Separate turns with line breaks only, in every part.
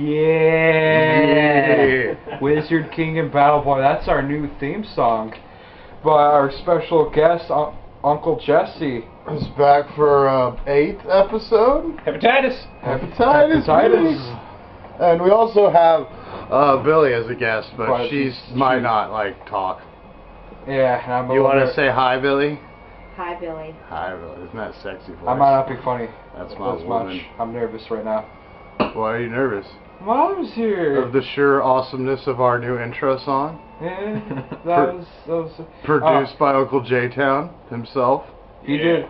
Yeah. Wizard King and Battle Boy. That's our new theme song. But our special guest, Uncle Jesse,
is back for 8th episode.
Hepatitis.
Hepatitis. And we also have Billy as a guest, but she might not talk.
Yeah, and I'm.
You want to say hi, Billy?
Hi, Billy.
Hi, Billy. Isn't that sexy voice?
I might not be funny.
That's my woman.
much. I'm nervous right now.
Why are you nervous?
Mom's here.
Of the sheer awesomeness of our new intro song.
Yeah, that was
produced by Uncle J-Town himself.
He did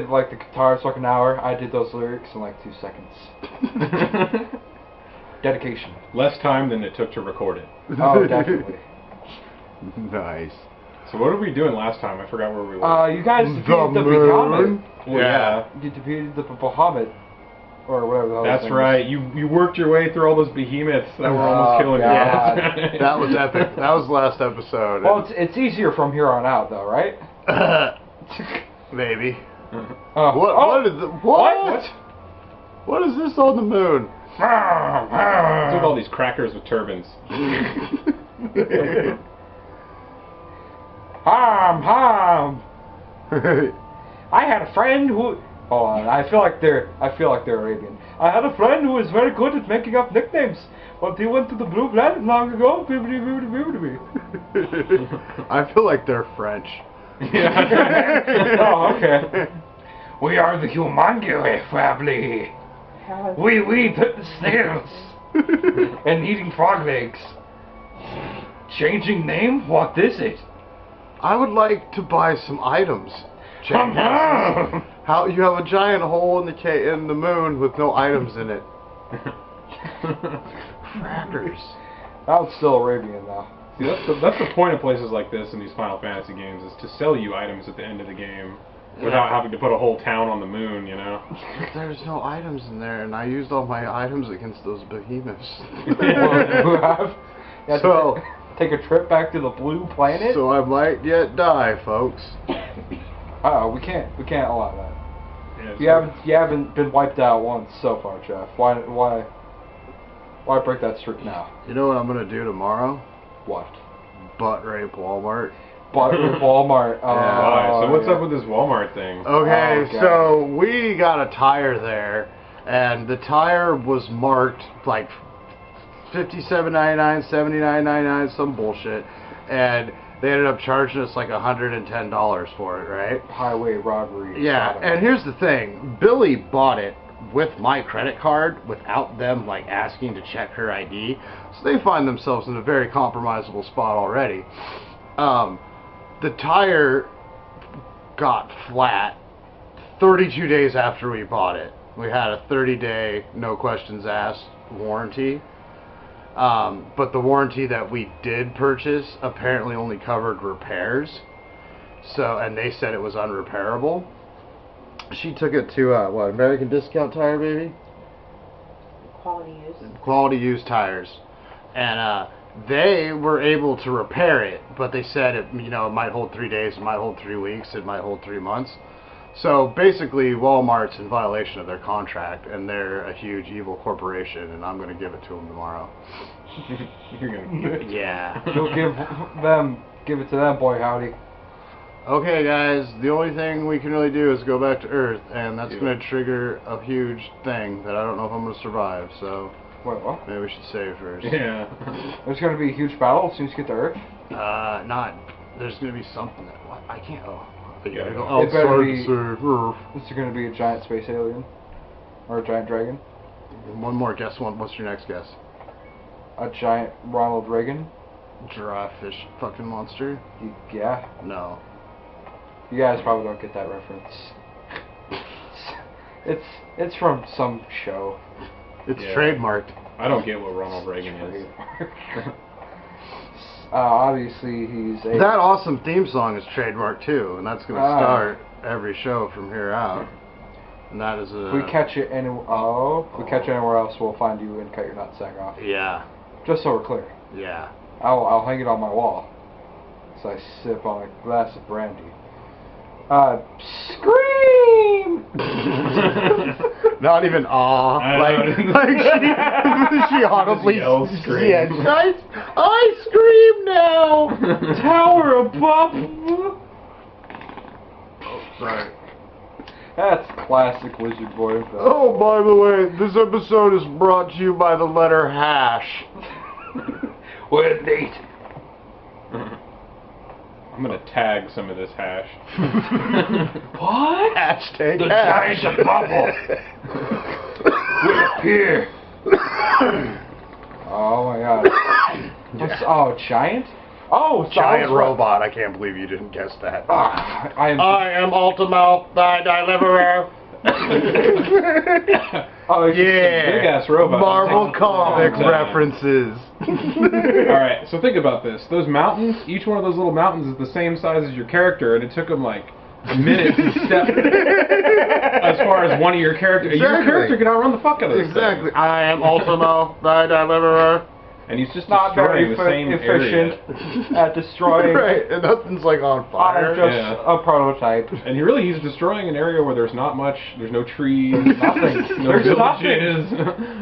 like the guitars like an hour. I did those lyrics in like 2 seconds. Dedication.
Less time than it took to record it.
Oh, definitely.
Nice.
So what were we doing last time? I forgot where we were.
You guys defeated the Bahamut.
Well, yeah.
You defeated the Bahamut. Or whatever the hell.
That's right. You worked your way through all those behemoths that were almost killing you.
Yeah. That was epic. That was the last episode.
Well, it's easier from here on out, though, right?
Maybe.
What
is this on the moon?
What's with all these crackers with turbans?
Ham. I had a friend who. Hold on, I feel like they're Arabian. I had a friend who was very good at making up nicknames, but he went to the Blue Planet long ago.
I feel like they're French.
Yeah. Oh, okay. We are the Humongous family. We eat the snails and eating frog legs. Changing name? What is it?
I would like to buy some items. How you have a giant hole in the moon with no items in it? Crackers.
That was still Arabian though.
See, that's the point of places like this in these Final Fantasy games is to sell you items at the end of the game without having to put a whole town on the moon, you know?
But there's no items in there, and I used all my items against those behemoths.
So take a trip back to the Blue Planet.
So I might yet die, folks.
We can't allow that. Yeah, you haven't been wiped out once so far, Jeff. Why break that streak now?
You know what I'm gonna do tomorrow?
What?
Butt rape Walmart.
Butt rape Walmart.
So what's up with this Walmart thing?
Okay, so we got a tire there, and the tire was marked like $57.99, $79.99, some bullshit, and they ended up charging us like $110 for it, right?
Highway robbery.
Yeah, and here's the thing. Billy bought it with my credit card without them like asking to check her ID. So they find themselves in a very compromisable spot already. The tire got flat 32 days after we bought it. We had a 30-day no questions asked warranty. But the warranty that we did purchase apparently only covered repairs. So, and they said it was unrepairable. She took it to, American Discount Tire, baby? Quality used tires. And, they were able to repair it, but they said it might hold 3 days, it might hold 3 weeks, it might hold 3 months. So basically, Walmart's in violation of their contract, and they're a huge evil corporation, and I'm going to give it to them tomorrow.
You're gonna
Yeah.
You'll give it to them, boy howdy.
Okay, guys, the only thing we can really do is go back to Earth, and that's going to trigger a huge thing that I don't know if I'm going to survive, so
Wait, what?
maybe we should save first.
Yeah.
There's going to be a huge battle as soon as you get to Earth?
There's going to be something that, I can't,
It's going to be a giant space alien. Or a giant dragon.
One more guess. What's your next guess?
A giant Ronald Reagan.
Giraffe fish fucking monster?
Yeah.
No.
You guys probably don't get that reference. It's from some show.
It's trademarked.
I don't get what Ronald Reagan is.
Obviously, he's a...
That awesome theme song is trademarked too, and that's going to start every show from here out. And that is a...
If we catch it anywhere else, we'll find you and cut your nutsack off.
Yeah.
Just so we're clear.
Yeah.
I'll hang it on my wall. So I sip on a glass of brandy. Scream!
Not even aw. She audibly
yells, scream.
Yeah, I scream now.
Tower above.
Sorry.
That's classic Wizard Boy.
Oh, by the way, this episode is brought to you by the letter hash.
With Nate.
I'm gonna tag some of this hash.
What?
Hashtag
The
hash.
giant bubble will appear. Oh my god. Oh, giant? Oh,
Giant
sounds
robot. I can't believe you didn't guess that.
I
am Ultimo, the deliverer.
Oh,
Yeah.
Big ass robot.
Marvel comic
Yeah.
references.
Alright, so think about this. Those mountains, each one of those little mountains is the same size as your character, and it took them like a minute to step as far as one of your characters. Your
Exactly.
character can outrun the fuck out of this
Exactly.
thing.
I am Ultimo, the deliverer.
And he's just
not very
destroying the same
efficient
area.
at destroying
Right, and nothing's like on fire.
just
Yeah.
a prototype.
And he's destroying an area where there's not much, there's no trees,
Nothing.
no
There's
villages.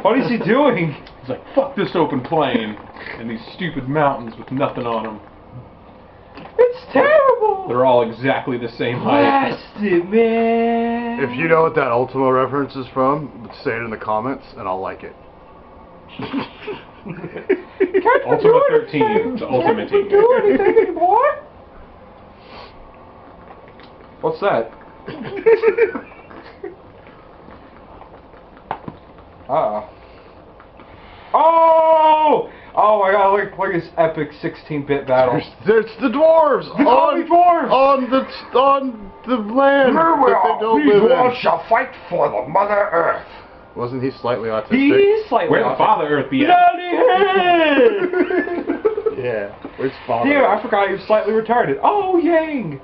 What is he doing?
He's like, fuck this open plain and these stupid mountains with nothing on them.
It's terrible.
They're all exactly the same height.
Blast it, man.
If you know what that Ultimo reference is from, say it in the comments, and I'll like it.
Ultima 13, the ultimate team.
do anything anymore? What's that? Oh! Oh my god, look at this epic 16-bit battle.
There's the dwarves
dwarves!
on the land that they don't live in.
shall fight for the Mother Earth.
Wasn't he slightly autistic?
He's slightly
Where the Father Earth be at?
Yeah. Where's father?
Dear, I forgot he was slightly retarded. Oh, Yang!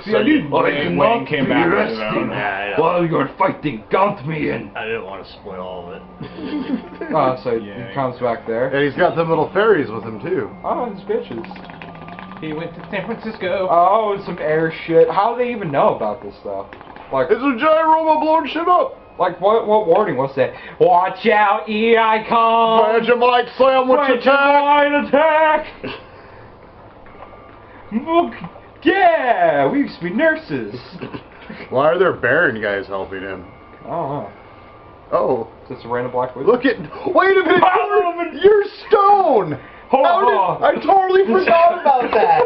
See, I knew Wayne came back.
Yeah, I know.
While you're fighting Gauntmian.
I didn't want to spoil all of it.
So
Yang.
he comes back there.
And he's got them little fairies with him too.
Oh, his bitches.
He went to San Francisco.
Oh, and some air shit. How do they even know about this stuff? Like,
It's a giant robot blowing shit up.
like what warning was that? Watch out, E.I. come!
Vegemite sandwich attack.
attack! Look, yeah, we used to be nurses.
Why are there Baron guys helping him?
I don't know.
Oh,
Is this a random black wizard?
look at. Wait a minute. You're stone.
Hold
How
on.
did, I totally forgot about that.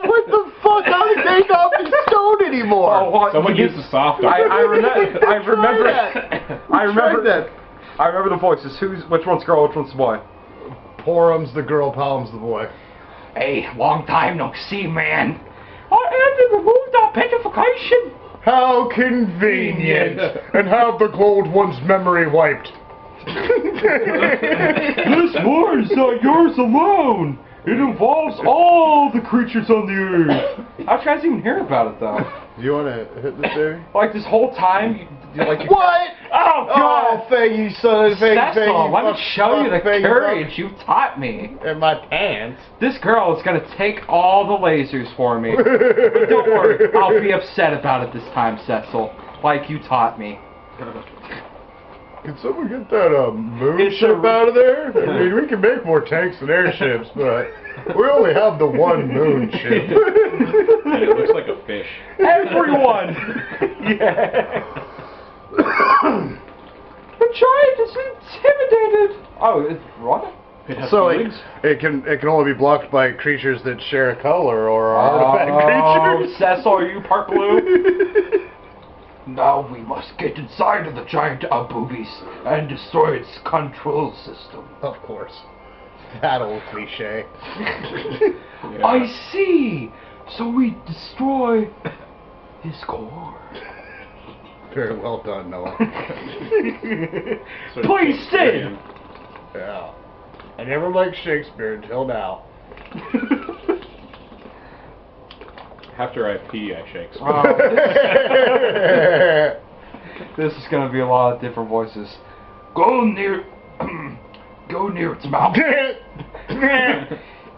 What the fuck? How did they not be stone anymore?
Oh, what?
Someone used the soft
I remember. I remember.
that.
I remember
that.
I remember the voices. Which one's girl? Which one's boy?
Porum's the girl, Palm's the boy.
Hey, long time no see, man. I had to remove the petrification.
How convenient! And have the gold one's memory wiped.
This war is not yours alone. It involves all the creatures on the earth. How'd you guys even hear about it, though?
Do you want to hit this, baby?
Like, this whole time, you
What?
Oh, God!
Oh, thank you, son.
Cecil, let me show you the courage you've taught me.
In my pants.
This girl is gonna take all the lasers for me. But don't worry, I'll be upset about it this time, Cecil. Like you taught me.
Can someone get that moon
It's
ship
a-
out of there? I mean, we can make more tanks and airships, but we only have the one moon ship.
And it looks like a fish.
Everyone! Yeah! The giant is intimidated! Oh, it's what?
It has
So
feelings?
it can only be blocked by creatures that share a color or are artifact creatures.
Cecil, are you part blue? Now we must get inside of the giant boobies and destroy its control system.
Of course. That old cliche.
Yeah.
I see! So we destroy his core.
Very well done, Noah.
Sort of
Please
Shakespearean.
Yeah. I never liked Shakespeare until now.
After I pee, I shake.
This is gonna be a lot of different voices. Go near its mouth.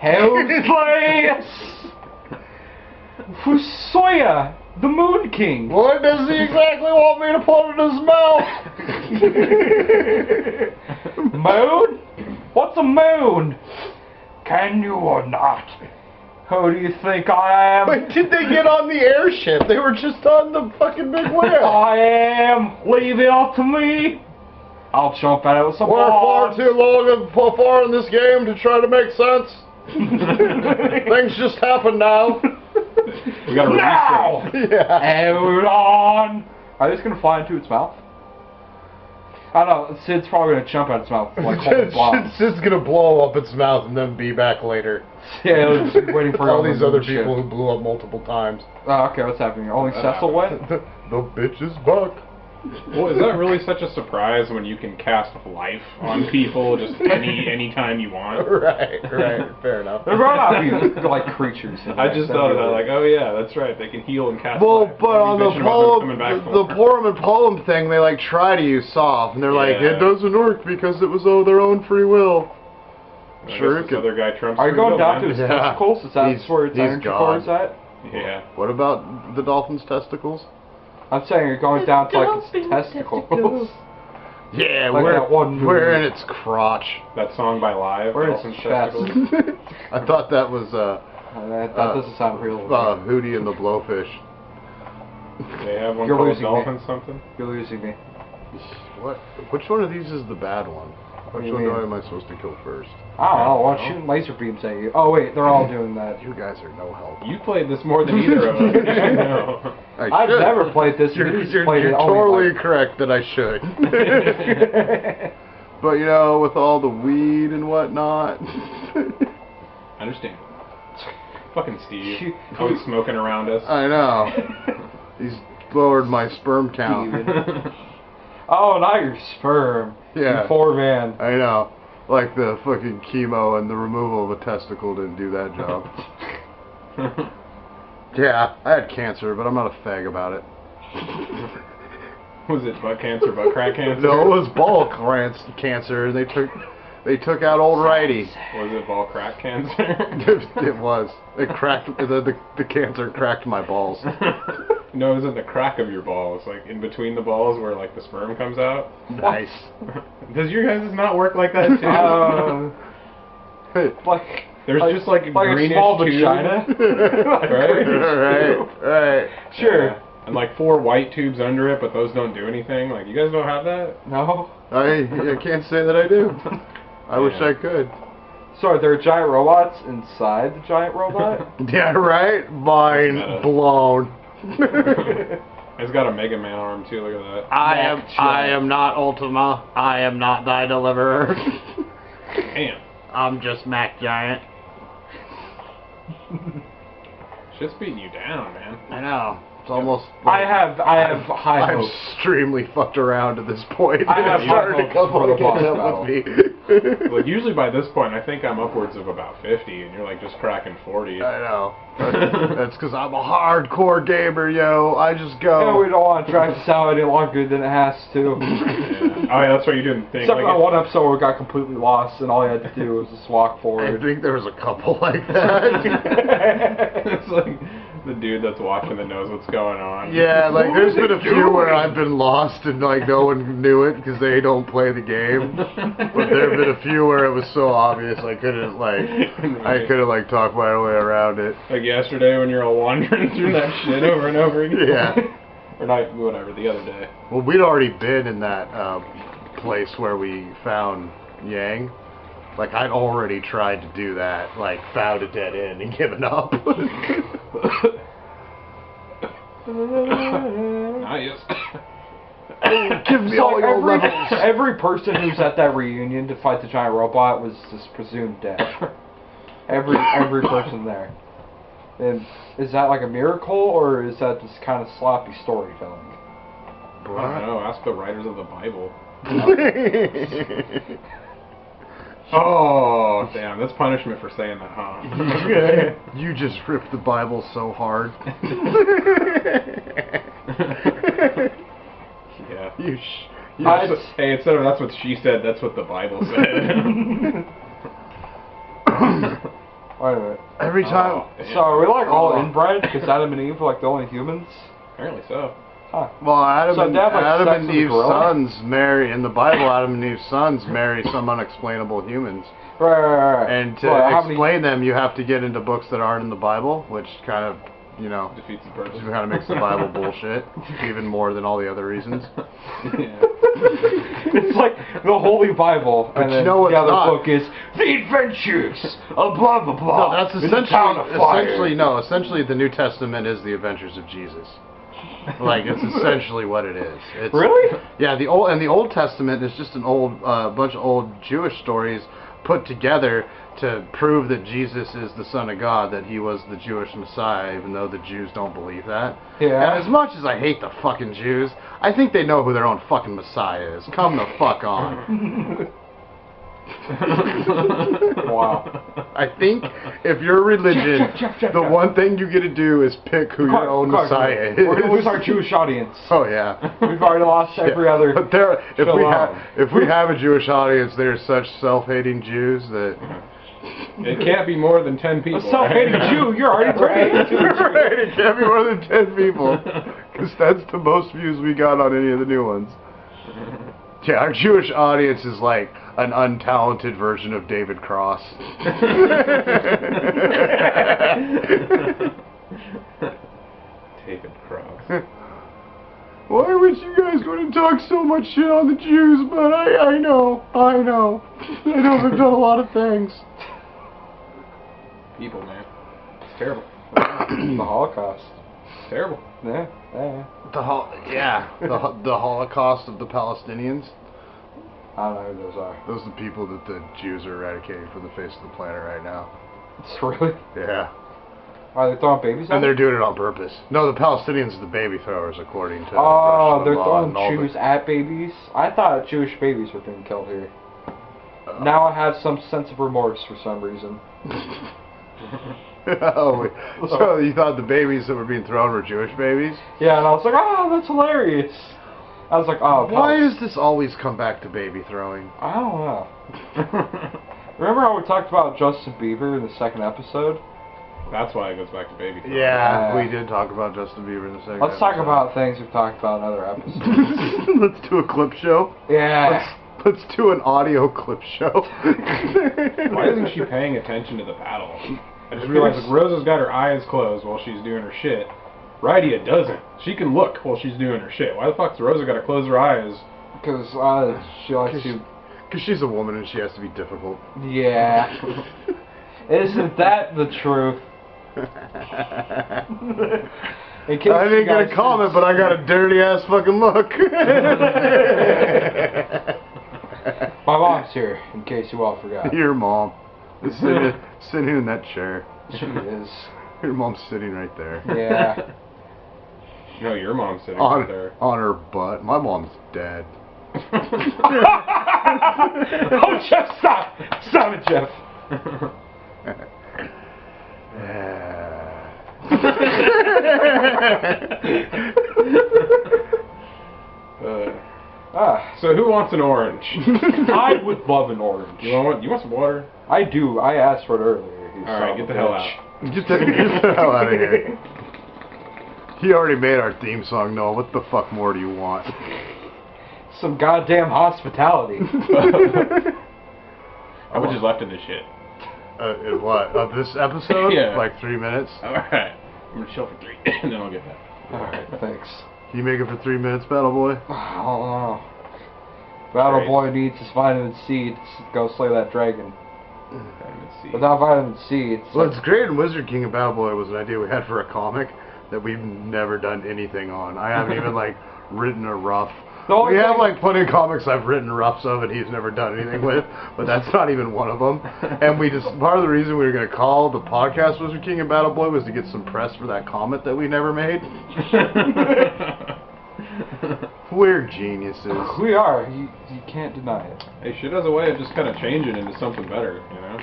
Hell's place! Fusoya, The Moon King.
What does he exactly want me to put in his mouth?
Moon? What's a moon? Can you or not? Who do you think I am?
When did they get on the airship? They were just on the fucking big whale.
I am. Leave it up to me. I'll jump at it with some
We're far
bombs.
too long and far in this game to try to make sense. Things just happen now.
We gotta
Now!
release
Yeah.
Hold on. Are they just gonna fly into its mouth? I don't know. Sid's probably gonna jump at its mouth like holding bombs.
It's gonna blow up its mouth and then be back later.
Yeah, it was waiting for
all these other
shit.
people who blew up multiple times.
Oh, okay, what's happening? Only Cecil went?
The bitch is buck.
Well, is that really such a surprise when you can cast life on people just any time you want?
Right, fair enough.
There might not be like creatures. In
I
there.
just
That'd
thought
be
of that,
weird.
like, oh yeah, that's right, they can heal and cast
Well,
life.
but on
Maybe
the
bitching about them coming back
the
for-
Purim and Pullum thing, they like try to use soft, and they're like,
Yeah.
it doesn't work because it was their own free will.
I guess
Sure, it
this
could.
other guy trumps
Are you
free
going
will,
down to
man.
his
Yeah.
testicles? Is that
He's-
where its
he's
energy
gone.
core is at?
Yeah.
What about the dolphin's testicles?
I'm saying you're going down to like its testicles.
Yeah,
Like that one movie.
we're in its crotch.
That song by Live,
Where's
Dolphin's
chest?
Testicles.
I thought that was
That doesn't sound real.
Hootie and the Blowfish.
They have one
You're
called
losing me.
Dolphin something.
You're losing me.
What? Which one of these is the bad one?
What do
Which
you
one
mean?
am I supposed to kill first?
I don't know. Why shooting laser beams at you? Oh wait, they're all doing that.
You guys are no help.
You played this more than either of us. I know.
I've
should.
never played this.
You're,
He's
you're,
played
you're
it only,
totally
like-
correct that I should. But you know, with all the weed and whatnot.
Understand. Fucking Steve. Always smoking around us.
I know. He's lowered my sperm count.
Oh, not your sperm.
Yeah.
You poor man.
I know. Like the fucking chemo and the removal of a testicle didn't do that job. Yeah, I had cancer, but I'm not a fag about it.
Was it butt cancer, butt crack cancer?
No, it was ball cancer, and they took out old righty.
Was it ball crack cancer?
It was. It cracked the cancer cracked my balls.
No, it was in the crack of your balls, like in between the balls where like the sperm comes out.
Nice.
Does your guys' not work like that too?
Like
There's just like a
like a
greenish
small
tube,
vagina.
right.
Sure.
Yeah. And like 4 white tubes under it, but those don't do anything. Like you guys don't have that?
No.
I can't say that I do. I wish
Yeah.
I could.
So are there giant robots inside the giant robot?
Yeah, right? Mind
Meta.
blown.
It's got a Mega Man arm too. Look at that.
I am not Ultima. I am not thy deliverer.
Damn.
I'm just Mac Giant.
Shit's beating you down, man.
I know. It's almost.
I have high
I've
hopes.
extremely fucked around to this point.
I have
It's starting
high
to come
hopes for the boss
up
battle.
with me.
Like usually by this point, I think I'm upwards of about 50, and you're like just cracking 40.
I know. That's because I'm a hardcore gamer, yo. I just go.
Yeah, we don't want to drag this out any longer than it has to.
Yeah. Oh yeah, that's what you didn't think.
Except
Like,
for that one episode where we got completely lost and all you had to do was just walk
I
forward.
think there was a couple like that.
it's like the dude that's watching that knows what's going on.
Yeah, like there's been a few where I've been lost and like no one knew it because they don't play the game. But there have been a few where it was so obvious I couldn't like talk my way around it.
Like yesterday when you're all wandering through that shit over and over again.
Yeah.
Or not, whatever, the other day.
Well, we'd already been in that place where we found Yang. Like I'd already tried to do that, like found a dead end and given up.
Nice.
Give me
So
all your levels.
every person who's at that reunion to fight the giant robot was just presumed dead. Every person there. And is that like a miracle or is that just kind of sloppy storytelling?
I don't know, ask the writers of the Bible. Oh, damn, that's punishment for saying that, huh?
You just ripped the Bible so hard.
Yeah. Hey, instead of that's what she said, that's what the Bible said.
Wait a minute.
Every time.
So are we like all inbred? Because Adam and Eve were like the only humans?
Apparently so.
Huh.
Well, Adam
So
and,
Dad, like,
Adam
sex
and
with a
Eve's
gorilla?
sons marry, in the Bible, Adam and Eve's sons marry some unexplainable humans.
Right.
And to
Well, how many-
explain them, you have to get into books that aren't in the Bible, which kind of, you know,
Defeats the purpose.
kind of makes the Bible bullshit, even more than all the other reasons.
Yeah.
It's like the Holy Bible,
But
and
you
then
know what's
the other
not?
book is The Adventures of blah blah blah.
No, that's
in the Town of Fire.
essentially the New Testament is the Adventures of Jesus. Like, it's essentially what it is. It's,
Really?
Yeah, the Old Testament is just an old bunch of old Jewish stories put together to prove that Jesus is the Son of God, that he was the Jewish Messiah, even though the Jews don't believe that.
Yeah.
And as much as I hate the fucking Jews, I think they know who their own fucking Messiah is. Come the fuck on.
Wow.
I think if you're a religion,
Jeff,
the one thing you get to do is pick who your own Messiah is.
We're gonna lose our Jewish audience.
Oh yeah.
We've already lost every other.
But if
shalom.
we have a Jewish audience, they're such self-hating Jews that
It can't be more than 10 people.
A self-hating
right?
Jew, you're already turning into a Jew.
right, it can't be more than 10 people, because that's the most views we got on any of the new ones. Yeah, our Jewish audience is like an untalented version of David Cross.
David Cross.
Why would you guys go to talk so much shit on the Jews? But I know. I know they've done a lot of things.
People, man. It's terrible.
The Holocaust.
It's terrible.
Yeah.
The Holocaust of the Palestinians.
I don't know who those are.
Those are the people that the Jews are eradicating from the face of the planet right now.
It's really.
Yeah.
Are they throwing babies at
And they're
it?
doing it on purpose. No, the Palestinians are the baby throwers, according to
Oh,
Rush
they're
Limbaugh
throwing
and all the-
Jews at babies? I thought Jewish babies were being killed here. Now I have some sense of remorse for some reason.
Oh, wait. So you thought the babies that were being thrown were Jewish babies?
Yeah, and I was like, oh, that's hilarious. I was like, oh,
Why does this always come back to baby throwing?
I don't know. Remember how we talked about Justin Bieber in the second episode?
That's why it goes back to baby. Throwing.
Yeah, we did talk about Justin Bieber in the second
Let's talk
episode.
about things we've talked about in other episodes.
Let's do a clip show.
Yeah.
Let's do an audio clip show.
Why isn't she paying attention to the paddle? I just realized like, Rosa's got her eyes closed while she's doing her shit. Rydia doesn't. She can look while she's doing her shit. Why the fuck's Rosa got to close her eyes?
Because she likes to...
Because she's a woman and she has to be difficult.
Yeah. Isn't that the truth? In case
I
you
didn't get
guys
a comment, but I got a dirty ass fucking look.
My mom's here, in case you all forgot.
Your mom is sitting in that chair.
She is.
Your mom's sitting right there.
Yeah.
No, your mom's sitting right there.
On her butt. My mom's dead.
Oh, Jeff, stop! Stop it, Jeff.
So who wants an orange?
I would love an orange.
You want some water?
I do. I asked for it earlier. You
All right,
son
get
of
the
a
hell
bitch.
out.
Get the hell out of here. He already made our theme song, Noah. What the fuck more do you want?
Some goddamn hospitality.
How much is left in this shit?
What? Of this episode?
Yeah.
Like 3 minutes?
Alright. I'm gonna chill for 3, and then I'll get back.
Alright, thanks.
Can you make it for 3 minutes, Battle Boy?
I don't know. Battle
Great.
Boy needs his vitamin C to go slay that dragon.
Vitamin C.
Without vitamin C, it's
Well,
like,
it's great, and Wizard King and Battle Boy was an idea we had for a comic that we've never done anything on. I haven't even, like, written a rough.
The only
We have,
thing-
like, plenty of comics I've written roughs of, and he's never done anything with, but that's not even one of them. And we just, part of the reason we were going to call the podcast Wizard King and Battle Boy was to get some press for that comic that we never made. We're geniuses.
we are. You can't deny it.
Hey, shit has a way of just kind of changing into something better, you know?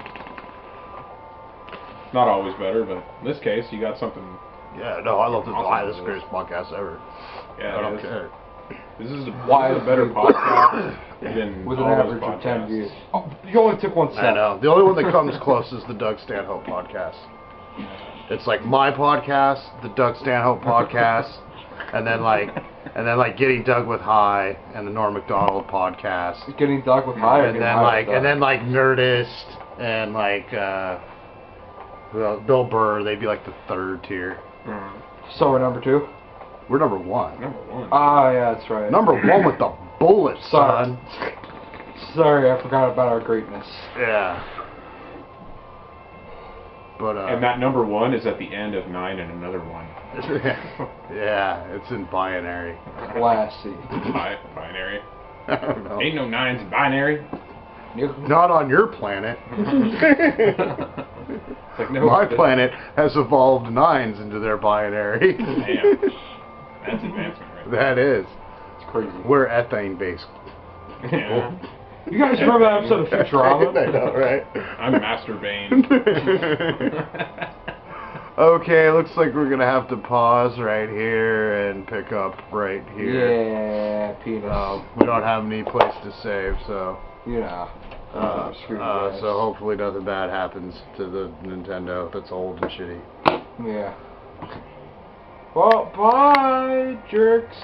Not always better, but in this case, you got something...
Yeah, no, I love this.
Awesome.
Why this is the greatest podcast ever.
Yeah,
I
it
don't
is.
care.
This is a
Why
better
is it-
podcast than
with an
all those
average of 10
podcasts.
views. Oh, you only took 1
I
second.
know. The only one that comes close is the Doug Stanhope podcast. It's like my podcast, the Doug Stanhope podcast, and then like Getting Doug with High and the Norm Macdonald podcast.
Getting Doug with high.
And then like Nerdist and like Bill Burr, they'd be like the third tier.
So we're number 2.
We're number 1.
Number 1.
Ah, yeah, that's right.
Number 1 with the bullet,
Sorry.
son.
Sorry, I forgot about our greatness.
Yeah. But
And that number 1 is at the end of 9 and another 1.
yeah, it's in binary.
Classy.
Binary.
I don't know.
Ain't no 9s in binary.
Not on your planet.
It's like, no,
My planet has evolved 9s into their binary.
Damn. That's advancement right
That is.
It's crazy.
We're ethane based.
there. Yeah.
You guys remember that episode of Futurama?
I know, right?
I'm Master Bane.
Okay, looks like we're gonna have to pause right here and pick up right here.
Yeah, penis.
We don't have any place to save, so
You know. Screw you guys.
so hopefully nothing bad happens to the Nintendo that's old and shitty.
Yeah. Well, bye, jerks.